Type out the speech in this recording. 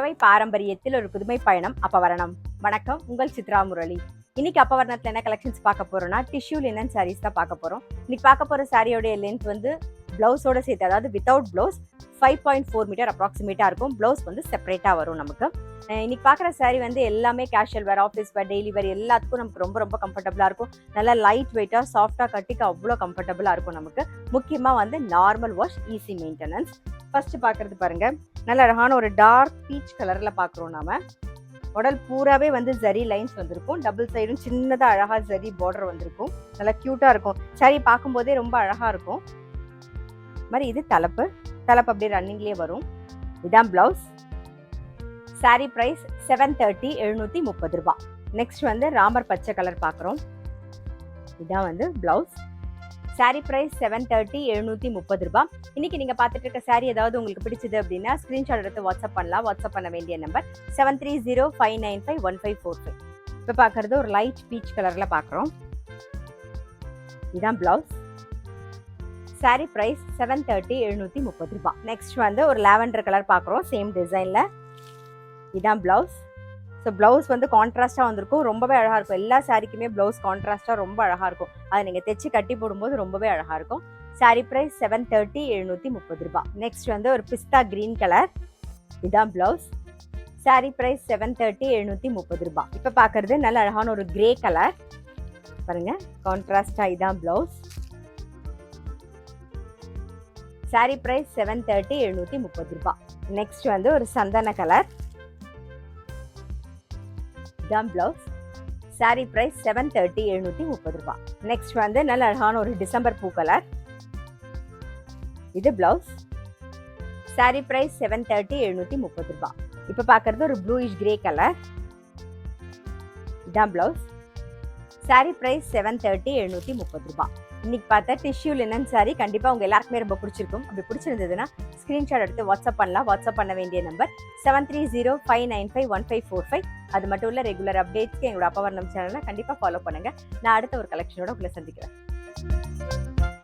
புதுவை பாரம்பரியத்தில் ஒரு புதுமை பயணம் அப்பவரணம். வணக்கம், உங்கள் சித்ரா முரளி. இன்னைக்கு அப்பவரணத்துல என்ன கலெக்ஷன்ஸ் பார்க்க போறோம்னா டிஷ்யூ லினன் சாரீஸ் தான் பார்க்க போறோம். இன்னைக்கு பார்க்க போற சாரியோடைய லென்த் வந்து பிளவுஸோட சேர்த்து, அதாவது வித்தவுட் பிளவுஸ் 5.4 மீட்டர் அப்ராக்சிமேட்டா இருக்கும். பிளவுஸ் வந்து செப்பரேட்டா வரும் நமக்கு. இன்னைக்கு பார்க்குற சாரீ வந்து எல்லாமே கேஷுவல் வேர், ஆஃபீஸ் வேர், டெய்லி வேர் எல்லாத்துக்கும் நமக்கு ரொம்ப ரொம்ப கம்ஃபர்டபுளாக இருக்கும். நல்லா லைட் வெயிட்டாக சாஃப்டாக கட்டிக்க அவ்வளோ கம்ஃபர்டபுளாக இருக்கும் நமக்கு. முக்கியமாக வந்து normal wash, easy maintenance. First பார்க்குறது பாருங்க, நல்ல அழகான ஒரு டார்க் பீச் கலரில் பார்க்குறோம் நாம. உடல் பூராவே வந்து ஜரி லைன்ஸ் வந்திருக்கும். டபுள் சைடும் சின்னதாக அழகாக ஜரி பார்டர் வந்திருக்கும். நல்லா க்யூட்டாக இருக்கும். சாரி பார்க்கும்போதே ரொம்ப அழகாக இருக்கும். மாதிரி இது தலைப்பு அப்படியே ரன்னிங்லேயே வரும். இதான் பிளவுஸ். சாரி பிரைஸ் 730, 730 ரூபாய். நெக்ஸ்ட் வந்து ராமர் பச்சை கலர் பார்க்குறோம். இதான் வந்து பிளவுஸ். சாரி பிரைஸ் 730, 730 ரூபாய். இன்னைக்கு நீங்க பார்த்துட்டு இருக்க சாரி ஏதாவது உங்களுக்கு பிடிச்சது அப்படின்னா ஸ்கிரீன்ஷாட் எடுத்து வாட்ஸ்அப் பண்ணலாம். வாட்ஸ்அப் பண்ண வேண்டிய நம்பர் 7305951545. இப்போ பார்க்கறது ஒரு லைட் பீச் கலர்ல பார்க்குறோம். இதான் பிளவுஸ். சாரி பிரைஸ் 730, 730 ரூபாய். நெக்ஸ்ட் வந்து ஒரு லாவெண்டர் கலர் பார்க்குறோம், சேம் டிசைன்ல. இதான் பிளவுஸ். ஸோ பிளவுஸ் வந்து கான்ட்ராஸ்டாக வந்திருக்கும். ரொம்பவே அழகாக இருக்கும். எல்லா சாரிக்குமே பிளவுஸ் கான்ட்ராஸ்டாக ரொம்ப அழகாக இருக்கும். அதை நீங்கள் தைச்சு கட்டி போடும்போது ரொம்பவே அழகாக இருக்கும். சாரி பிரைஸ் 730, 730 ரூபாய். நெக்ஸ்ட் வந்து ஒரு பிஸ்தா கிரீன் கலர். இதான் பிளவுஸ். சாரி பிரைஸ் 730, 730 ரூபாய். இப்போ பார்க்கறது நல்ல அழகான ஒரு கிரே கலர் பாருங்க, கான்ட்ராஸ்டாக. இதான் பிளவுஸ். சாரி பிரைஸ் 730, 730 ரூபாய். நெக்ஸ்ட் வந்து ஒரு சந்தன கலர். இதான் பிளவுஸ். சாரி பிரைஸ் 730, 730 ரூபாய். நெக்ஸ்ட் வந்து நல்ல அழகான ஒரு டிசம்பர் பூ கலர். இது பிளவுஸ். சாரி பிரைஸ் 730, 730 ரூபாய். இப்போ பார்க்கறது ஒரு ப்ளூயிஷ் கிரே கலர். இதான் பிளவுஸ். சாரி பிரைஸ் 730, 730 ரூபாய். இன்னைக்கு பார்த்த டிஷ்யூ லினன் சாரி கண்டிப்பாக உங்கள் எல்லாருக்குமே ரொம்ப பிடிச்சிருக்கும். அப்படி பிடிச்சிருந்ததுன்னா ஸ்க்ரீன்ஷாட் எடுத்து வாட்ஸ்அப் பண்ணலாம். வாட்ஸ்அப் பண்ண வேண்டிய நம்பர் 7305951545. அது மட்டும் இல்லை, ரெகுலர் அப்டேட்ஸ்க்கு எங்களோட அப்பவரணம் சேனலை கண்டிப்பாக ஃபாலோ பண்ணுங்கள். நான் அடுத்த ஒரு கலெக்ஷனோட உங்களை சந்திக்கிறேன்.